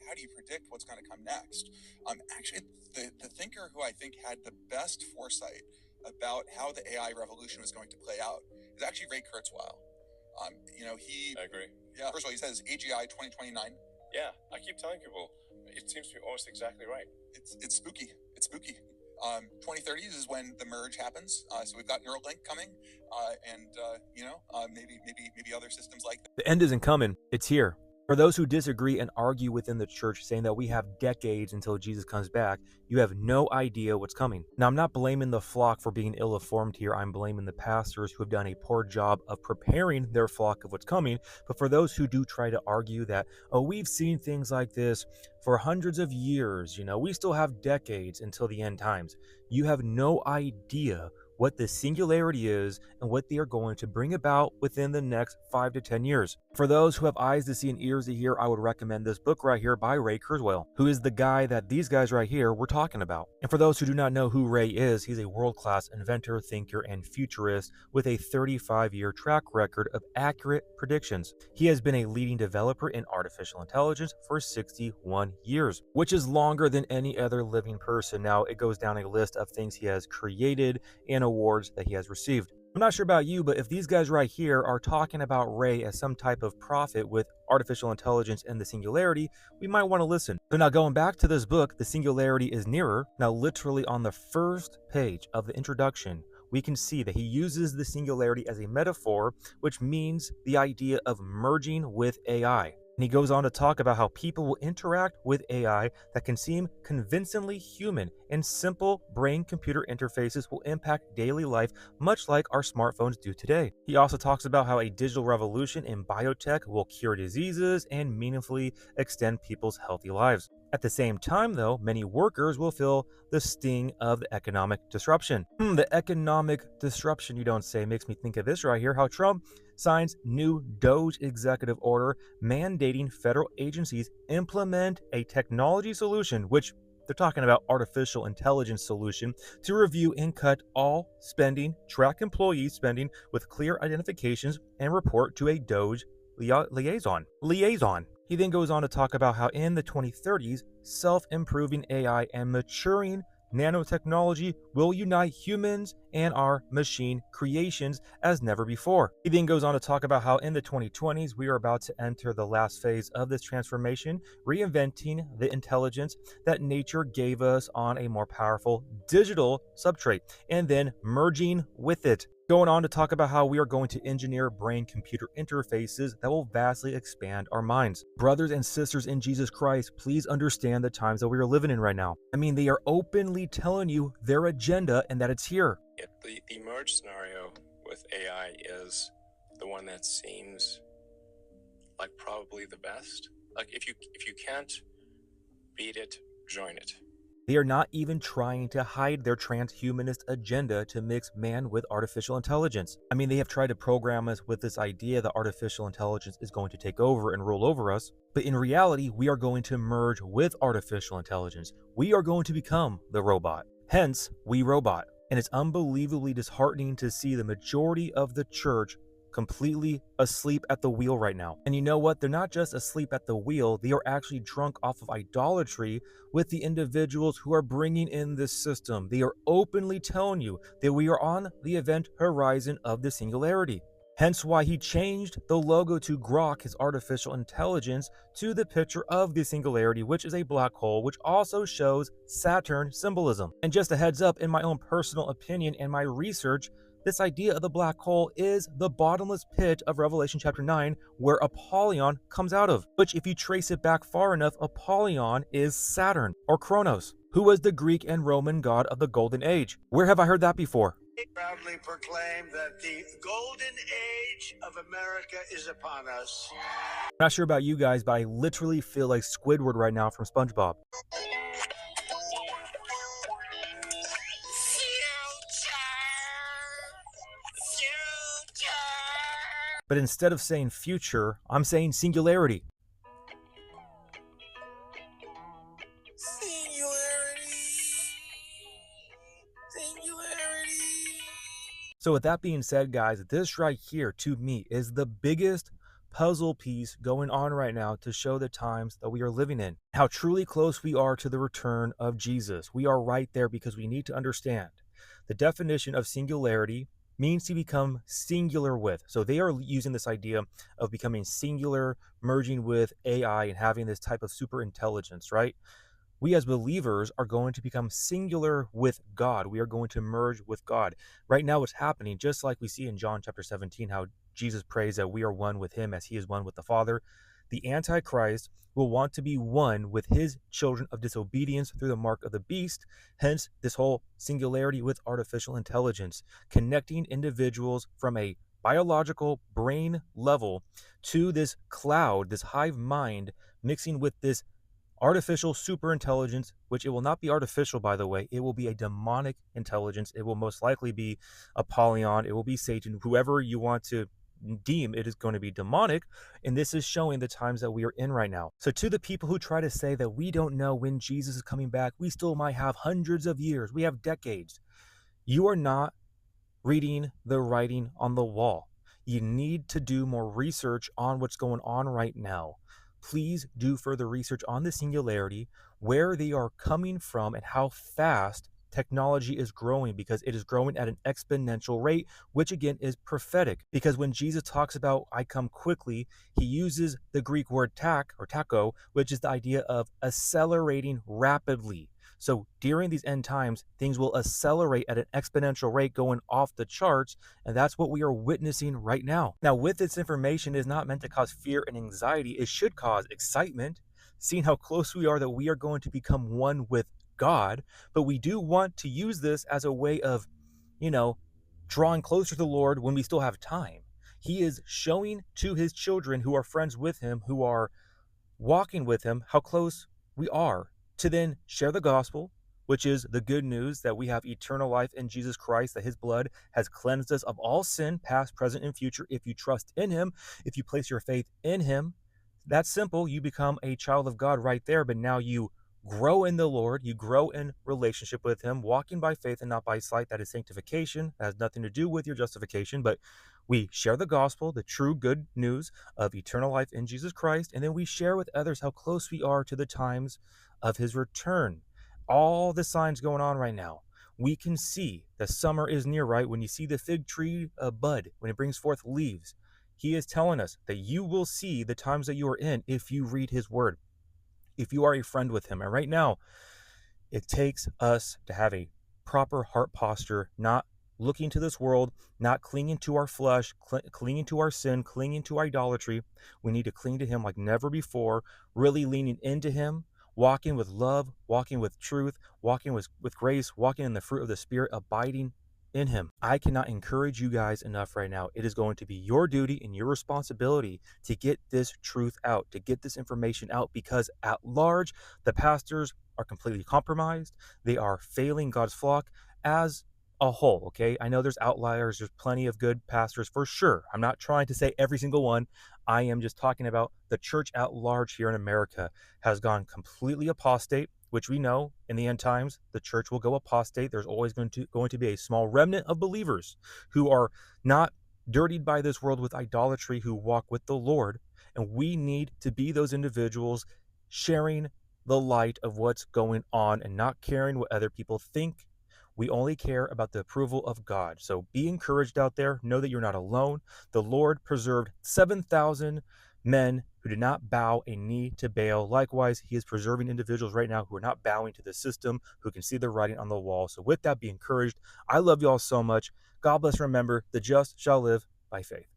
How do you predict what's going to come next? Actually, the thinker who I think had the best foresight about how the AI revolution was going to play out is actually Ray Kurzweil. I agree. Yeah, first of all, he says AGI 2029. Yeah, I keep telling people it seems to be almost exactly right. It's spooky. It's spooky. 2030s is when the merge happens. So we've got Neuralink coming, maybe other systems like that. The end isn't coming, it's here. For those who disagree and argue within the church saying that we have decades until Jesus comes back, you have no idea what's coming. Now, I'm not blaming the flock for being ill-informed here. I'm blaming the pastors who have done a poor job of preparing their flock of what's coming. But for those who do try to argue that, oh, we've seen things like this for hundreds of years, we still have decades until the end times. You have no idea what the singularity is and what they are going to bring about within the next 5 to 10 years. For those who have eyes to see and ears to hear, I would recommend this book right here by Ray Kurzweil, who is the guy that these guys right here were talking about. And for those who do not know who Ray is, he's a world-class inventor, thinker, and futurist with a 35-year track record of accurate predictions. He has been a leading developer in artificial intelligence for 61 years, which is longer than any other living person. Now, it goes down a list of things he has created and awards that he has received. I'm not sure about you, but if these guys right here are talking about Ray as some type of prophet with artificial intelligence and the singularity, we might want to listen. So now going back to this book, The Singularity is Nearer. Now literally on the first page of the introduction, we can see that he uses the singularity as a metaphor, which means the idea of merging with AI. And he goes on to talk about how people will interact with AI that can seem convincingly human, and simple brain-computer interfaces will impact daily life much like our smartphones do today. He also talks about how a digital revolution in biotech will cure diseases and meaningfully extend people's healthy lives. At the same time, though, many workers will feel the sting of the economic disruption. The economic disruption, you don't say, makes me think of this right here, how Trump signs new DOGE executive order mandating federal agencies implement a technology solution, which they're talking about artificial intelligence solution, to review and cut all spending, track employee spending with clear identifications, and report to a DOGE liaison. He then goes on to talk about how in the 2030s, self-improving AI and maturing nanotechnology will unite humans and our machine creations as never before. He then goes on to talk about how in the 2020s, we are about to enter the last phase of this transformation, reinventing the intelligence that nature gave us on a more powerful digital substrate, and then merging with it. Going on to talk about how we are going to engineer brain-computer interfaces that will vastly expand our minds. Brothers and sisters in Jesus Christ, please understand the times that we are living in right now. I mean, they are openly telling you their agenda and that it's here. The merge scenario with AI is the one that seems like probably the best. Like if you can't beat it, join it. They are not even trying to hide their transhumanist agenda to mix man with artificial intelligence. I mean, they have tried to program us with this idea that artificial intelligence is going to take over and rule over us. But in reality, we are going to merge with artificial intelligence. We are going to become the robot. Hence, we robot. And it's unbelievably disheartening to see the majority of the church completely asleep at the wheel right now. And you know what? They're not just asleep at the wheel, they are actually drunk off of idolatry with the individuals who are bringing in this system. They are openly telling you that we are on the event horizon of the singularity. Hence why he changed the logo to Grok, his artificial intelligence, to the picture of the singularity, which is a black hole, which also shows Saturn symbolism. And just a heads up, in my own personal opinion and my research, this idea of the black hole is the bottomless pit of Revelation chapter 9, where Apollyon comes out of, which if you trace it back far enough, Apollyon is Saturn, or Kronos, who was the Greek and Roman god of the Golden Age. Where have I heard that before? Proudly proclaim that the golden age of America is upon us. I'm not sure about you guys, but I literally feel like Squidward right now from SpongeBob. But instead of saying future, I'm saying singularity. So with that being said, guys, this right here to me is the biggest puzzle piece going on right now to show the times that we are living in, how truly close we are to the return of Jesus. We are right there because we need to understand the definition of singularity means to become singular with. So they are using this idea of becoming singular, merging with AI and having this type of super intelligence, right? We as believers are going to become singular with God. We are going to merge with God. Right now, it's happening just like we see in John chapter 17, how Jesus prays that we are one with him as he is one with the Father. The Antichrist will want to be one with his children of disobedience through the mark of the beast. Hence, this whole singularity with artificial intelligence, connecting individuals from a biological brain level to this cloud, this hive mind, mixing with this artificial super intelligence, which it will not be artificial, by the way. It will be a demonic intelligence. It will most likely be Apollyon. It will be Satan, whoever you want to deem it is going to be demonic. And this is showing the times that we are in right now. So to the people who try to say that we don't know when Jesus is coming back, we still might have hundreds of years. We have decades. You are not reading the writing on the wall. You need to do more research on what's going on right now. Please do further research on the singularity, where they are coming from, and how fast technology is growing, because it is growing at an exponential rate, which again is prophetic. Because when Jesus talks about I come quickly, he uses the Greek word tak or taco, which is the idea of accelerating rapidly. So during these end times, things will accelerate at an exponential rate, going off the charts, and that's what we are witnessing right now. Now, with this information, it is not meant to cause fear and anxiety. It should cause excitement, seeing how close we are that we are going to become one with God. But we do want to use this as a way of, drawing closer to the Lord when we still have time. He is showing to his children who are friends with him, who are walking with him, how close we are to then share the gospel, which is the good news that we have eternal life in Jesus Christ, that his blood has cleansed us of all sin, past, present, and future. If you trust in him, if you place your faith in him, that's simple. You become a child of God right there, but now you grow in the Lord, you grow in relationship with him, walking by faith and not by sight. That is sanctification. That has nothing to do with your justification, but we share the gospel, the true good news of eternal life in Jesus Christ, and then we share with others how close we are to the times of his return. All the signs going on right now. We can see the summer is near, right? When you see the fig tree bud, when it brings forth leaves, he is telling us that you will see the times that you are in if you read his word, if you are a friend with him. And right now, it takes us to have a proper heart posture, not looking to this world, not clinging to our flesh, clinging to our sin, clinging to idolatry. We need to cling to him like never before, really leaning into him, walking with love, walking with truth, walking with grace, walking in the fruit of the Spirit, abiding in him. I cannot encourage you guys enough right now. It is going to be your duty and your responsibility to get this truth out, to get this information out, because at large, the pastors are completely compromised. They are failing God's flock as a whole, okay? I know there's outliers. There's plenty of good pastors for sure. I'm not trying to say every single one. I am just talking about the church at large here in America has gone completely apostate, which we know in the end times, the church will go apostate. There's always going to be a small remnant of believers who are not dirtied by this world with idolatry, who walk with the Lord. And we need to be those individuals sharing the light of what's going on and not caring what other people think. We only care about the approval of God. So be encouraged out there. Know that you're not alone. The Lord preserved 7,000 men who did not bow a knee to Baal. Likewise, he is preserving individuals right now who are not bowing to the system, who can see the writing on the wall. So with that, be encouraged. I love you all so much. God bless. Remember, the just shall live by faith.